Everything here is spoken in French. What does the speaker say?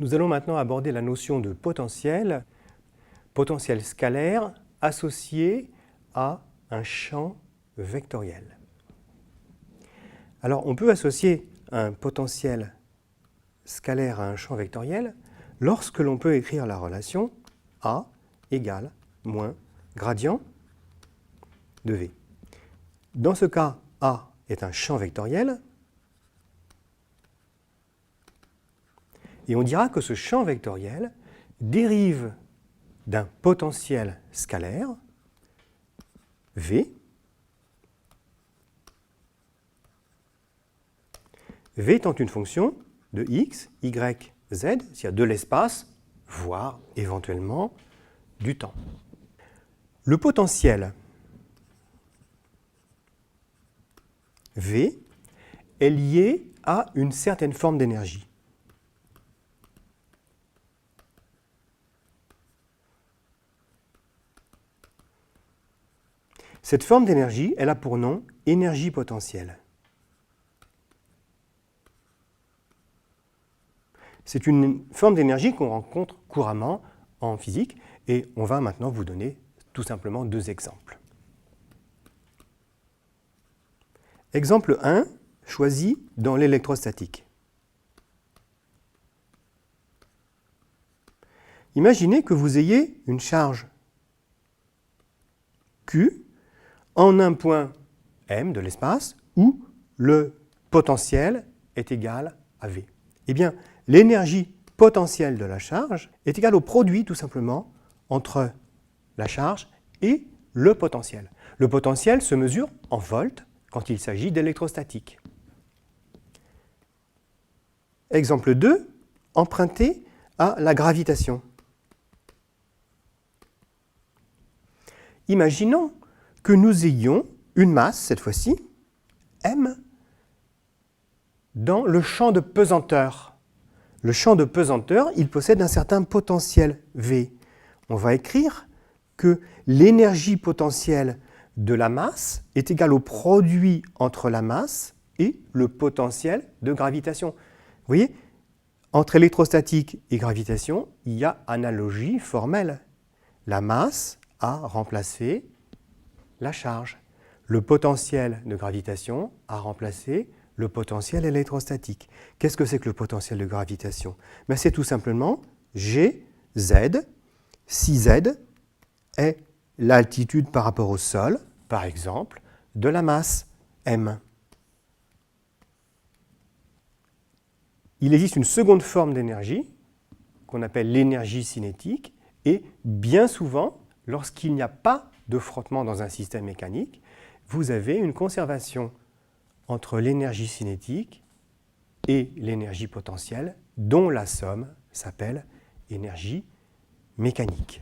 Nous allons maintenant aborder la notion de potentiel scalaire associé à un champ vectoriel. Alors, on peut associer un potentiel scalaire à un champ vectoriel lorsque l'on peut écrire la relation A égale moins gradient de V. Dans ce cas, A est un champ vectoriel et on dira que ce champ vectoriel dérive d'un potentiel scalaire V. V étant une fonction de x, y, z, c'est-à-dire de l'espace, voire éventuellement du temps. Le potentiel V est lié à une certaine forme d'énergie. Cette forme d'énergie, elle a pour nom énergie potentielle. C'est une forme d'énergie qu'on rencontre couramment en physique et on va maintenant vous donner tout simplement deux exemples. Exemple 1, choisi dans l'électrostatique. Imaginez que vous ayez une charge Q en un point M de l'espace où le potentiel est égal à V. Eh bien, l'énergie potentielle de la charge est égale au produit, tout simplement, entre la charge et le potentiel. Le potentiel se mesure en volts quand il s'agit d'électrostatique. Exemple 2, emprunté à la gravitation. Imaginons que nous ayons une masse, cette fois-ci, M, dans le champ de pesanteur. Le champ de pesanteur, il possède un certain potentiel V. On va écrire que l'énergie potentielle de la masse est égale au produit entre la masse et le potentiel de gravitation. Vous voyez, entre électrostatique et gravitation, il y a analogie formelle. La masse a remplacé la charge. Le potentiel de gravitation a remplacé le potentiel électrostatique. Qu'est-ce que c'est que le potentiel de gravitation? C'est tout simplement Gz, si Z est l'altitude par rapport au sol, par exemple, de la masse M. Il existe une seconde forme d'énergie, qu'on appelle l'énergie cinétique, et bien souvent, lorsqu'il n'y a pas de frottement dans un système mécanique, vous avez une conservation entre l'énergie cinétique et l'énergie potentielle, dont la somme s'appelle énergie mécanique.